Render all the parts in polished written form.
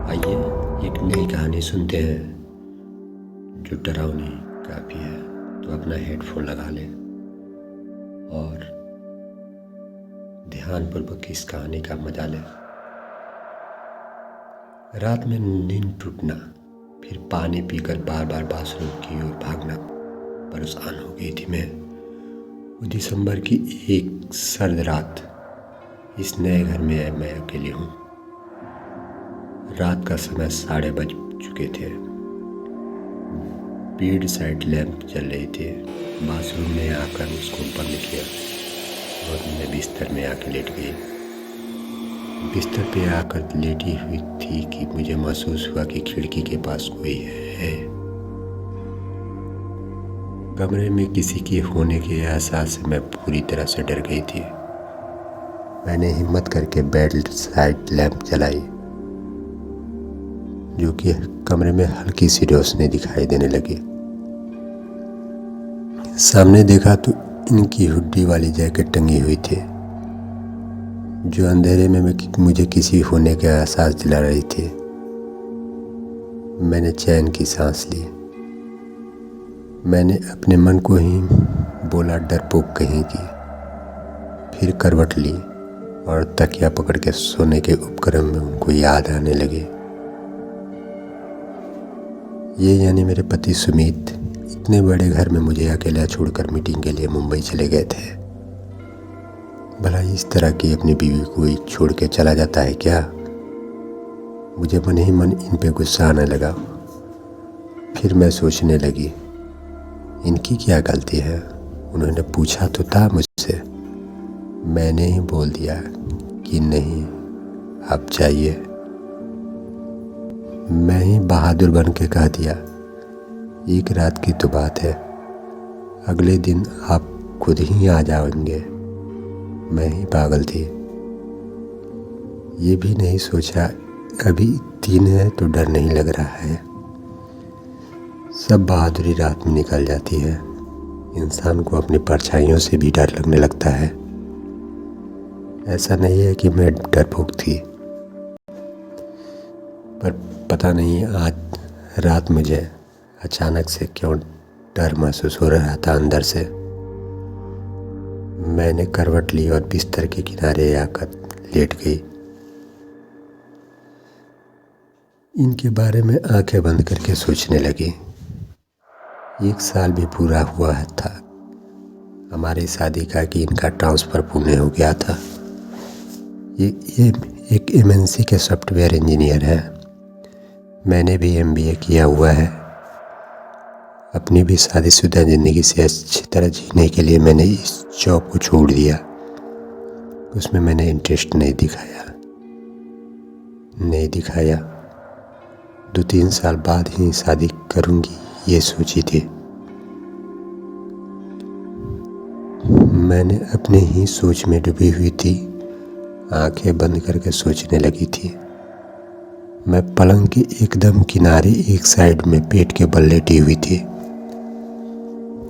आइए एक नई कहानी सुनते हैं जो डरावनी काफ़ी है। तो अपना हेडफोन लगा लें और ध्यानपूर्वक इस कहानी का मजा लें। रात में नींद टूटना, फिर पानी पीकर बार बार बाथरूम की ओर भागना। परेशान हो गई थी मैं। वो दिसंबर की एक सर्द रात, इस नए घर में मैं अकेली हूँ। रात का समय 12:30 बज चुके थे। बेड साइड लैंप जल रही थी। बाथरूम में आकर उसको बंद किया और मैं बिस्तर में आकर लेट गई। बिस्तर पे आकर लेटी हुई थी कि मुझे महसूस हुआ कि खिड़की के पास कोई है। कमरे में किसी के होने के एहसास से मैं पूरी तरह से डर गई थी। मैंने हिम्मत करके बेड साइड लैंप जलाई, जो कि कमरे में हल्की सी रोशनी दिखाई देने लगी। सामने देखा तो इनकी हुड्डी वाली जैकेट टंगी हुई थी, जो अंधेरे में मुझे किसी होने का एहसास दिला रही थी। मैंने चैन की सांस ली। मैंने अपने मन को ही बोला, डरपोक कहीं की। फिर करवट ली और तकिया पकड़ के सोने के उपक्रम में उनको याद आने लगे। ये यानी मेरे पति सुमित इतने बड़े घर में मुझे अकेला छोड़कर मीटिंग के लिए मुंबई चले गए थे। भला इस तरह की अपनी बीवी को छोड़ के चला जाता है क्या? मुझे मन ही मन इन पे गुस्सा आने लगा। फिर मैं सोचने लगी, इनकी क्या गलती है? उन्होंने पूछा तो था मुझसे। मैंने ही बोल दिया कि नहीं, आप जाइए। मैं ही बहादुर बन के कह दिया, एक रात की तो बात है, अगले दिन आप खुद ही आ जाएंगे। मैं ही पागल थी। ये भी नहीं सोचा अभी दिन है तो डर नहीं लग रहा है। सब बहादुरी रात में निकल जाती है। इंसान को अपनी परछाइयों से भी डर लगने लगता है। ऐसा नहीं है कि मैं डरपोक थी, पर पता नहीं आज रात मुझे अचानक से क्यों डर महसूस हो रहा था अंदर से। मैंने करवट ली और बिस्तर के किनारे आकर लेट गई। इनके बारे में आंखें बंद करके सोचने लगी। 1 साल भी पूरा हुआ था हमारी शादी का कि इनका ट्रांसफ़र पुणे हो गया था। ये एक एमएनसी के सॉफ्टवेयर इंजीनियर है। मैंने भी एमबीए किया हुआ है। अपनी भी शादीशुदा ज़िंदगी से अच्छी तरह जीने के लिए मैंने इस जॉब को छोड़ दिया। उसमें मैंने इंटरेस्ट नहीं दिखाया। 2-3 साल बाद ही शादी करूँगी ये सोची थी। मैंने अपने ही सोच में डूबी हुई थी। आंखें बंद करके सोचने लगी थी। मैं पलंग के एकदम किनारे एक साइड में पेट के बल लेटी हुई थी।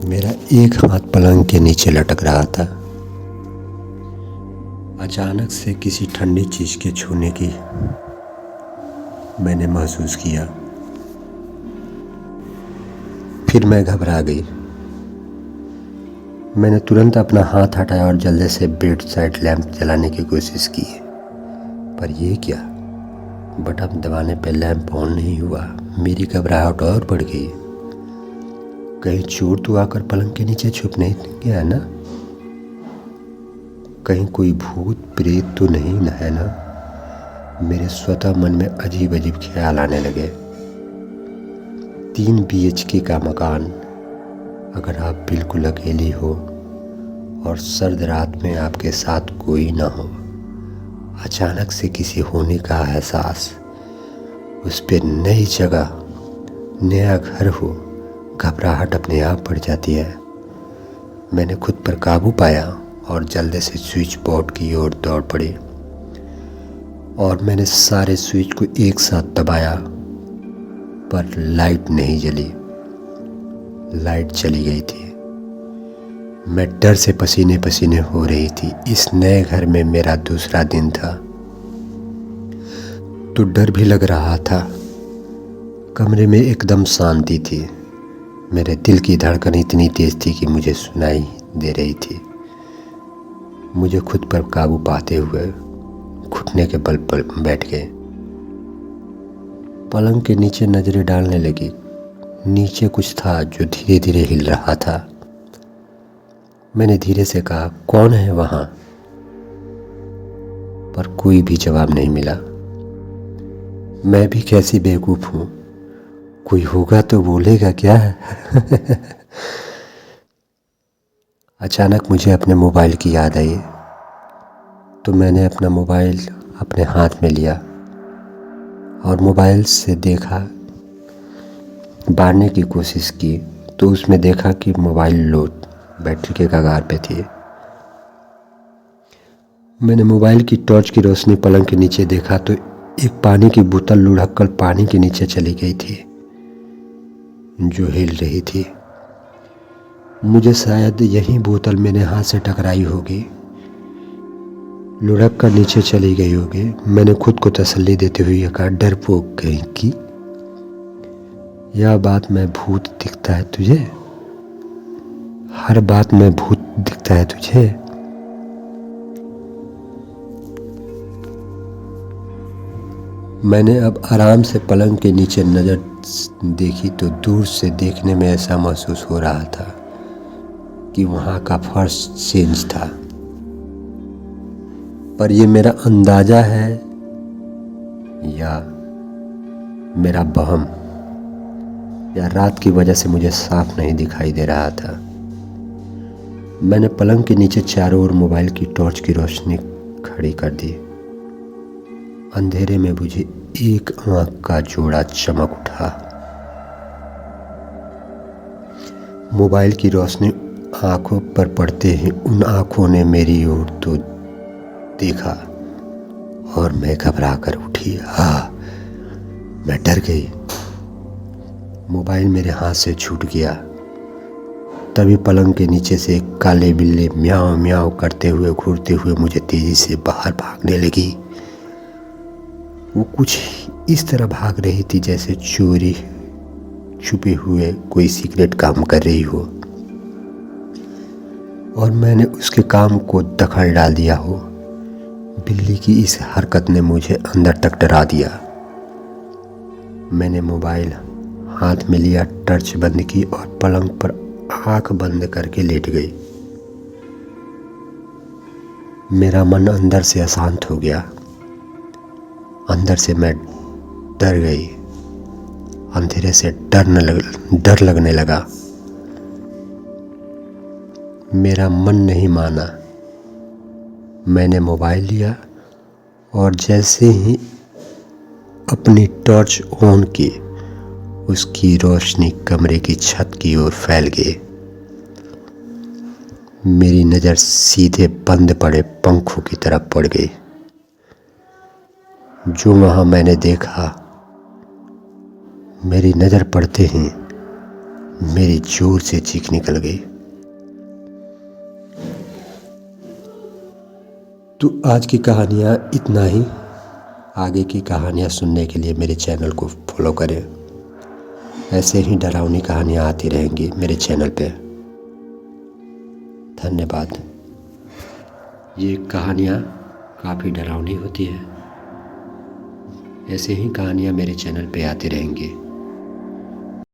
मेरा एक हाथ पलंग के नीचे लटक रहा था। अचानक से किसी ठंडी चीज के छूने की मैंने महसूस किया। फिर मैं घबरा गई। मैंने तुरंत अपना हाथ हटाया और जल्दी से बेड साइड लैंप जलाने की कोशिश की, पर यह क्या, बटन दबाने पे लैंप ऑन नहीं हुआ। मेरी घबराहट और बढ़ गई। कहीं चोर तो आकर पलंग के नीचे छुप नहीं गया ना? कहीं कोई भूत प्रेत तो नहीं है ना? मेरे स्वतः मन में अजीब अजीब ख्याल आने लगे। 3 BHK का मकान, अगर आप बिल्कुल अकेली हो और सर्द रात में आपके साथ कोई ना हो, अचानक से किसी होने का एहसास, उस पे नई जगह, नया घर हो, घबराहट अपने आप बढ़ जाती है। मैंने खुद पर काबू पाया और जल्दी से स्विच बोर्ड की ओर दौड़ पड़ी और मैंने सारे स्विच को एक साथ दबाया, पर लाइट नहीं जली। लाइट चली गई थी। मैं डर से पसीने पसीने हो रही थी। इस नए घर में मेरा दूसरा दिन था। तो डर भी लग रहा था। कमरे में एकदम शांति थी। मेरे दिल की धड़कन इतनी तेज थी कि मुझे सुनाई दे रही थी। मुझे खुद पर काबू पाते हुए घुटने के बल पर बैठ गए। पलंग के नीचे नजरें डालने लगी। नीचे कुछ था जो धीरे धीरे हिल रहा था। मैंने धीरे से कहा, कौन है वहां? पर कोई भी जवाब नहीं मिला। मैं भी कैसी बेवकूफ हूं, कोई होगा तो बोलेगा क्या? अचानक मुझे अपने मोबाइल की याद आई, तो मैंने अपना मोबाइल अपने हाथ में लिया और मोबाइल से देखा, बारने की कोशिश की तो उसमें देखा कि मोबाइल लो बैटरी के कगार पे थी। मैंने मोबाइल की टॉर्च की रोशनी पलंग के नीचे देखा तो एक पानी की बोतल लुढ़क कर पानी के नीचे चली गई थी, जो हिल रही थी। मुझे शायद यही बोतल मेरे हाथ से टकराई होगी, लुढ़क कर नीचे चली गई होगी। मैंने खुद को तसल्ली देते हुए कहा, डरपोक कहीं की, यह बात में भूत दिखता है तुझे? हर बात में भूत दिखता है तुझे? मैंने अब आराम से पलंग के नीचे नजर देखी तो दूर से देखने में ऐसा महसूस हो रहा था कि वहां का फर्श चेंज था। पर यह मेरा अंदाजा है या मेरा वहम, या रात की वजह से मुझे साफ नहीं दिखाई दे रहा था। मैंने पलंग के नीचे चारों ओर मोबाइल की टॉर्च की रोशनी खड़ी कर दी। अंधेरे में मुझे एक आंख का जोड़ा चमक उठा। मोबाइल की रोशनी आंखों पर पड़ते ही उन आंखों ने मेरी ओर तो देखा और मैं घबरा कर उठी। मैं डर गई। मोबाइल मेरे हाथ से छूट गया। तभी पलंग के नीचे से एक काले बिल्ली म्याऊं म्याऊं करते हुए घूरते हुए मुझे तेजी से बाहर भागने लगी। वो कुछ इस तरह भाग रही थी जैसे चोरी छुपे हुए कोई सीक्रेट काम कर रही हो और मैंने उसके काम को दखल डाल दिया हो। बिल्ली की इस हरकत ने मुझे अंदर तक डरा दिया। मैंने मोबाइल हाथ में लिया, टॉर्च बंद की और पलंग पर आंख बंद करके लेट गई। मेरा मन अंदर से अशांत हो गया। अंदर से मैं डर गई। अंधेरे से डर लगने लगा। मेरा मन नहीं माना। मैंने मोबाइल लिया और जैसे ही अपनी टॉर्च ऑन की, उसकी रोशनी कमरे की छत की ओर फैल गई। मेरी नज़र सीधे बंद पड़े पंखों की तरफ पड़ गई। जो वहां मैंने देखा, मेरी नज़र पड़ते ही मेरी जोर से चीख निकल गई। तो आज की कहानियाँ इतना ही। आगे की कहानियाँ सुनने के लिए मेरे चैनल को फॉलो करें। ऐसे ही डरावनी कहानियाँ आती रहेंगी मेरे चैनल पे। धन्यवाद। ये कहानियाँ काफ़ी डरावनी होती है। ऐसे ही कहानियाँ मेरे चैनल पे आती रहेंगी।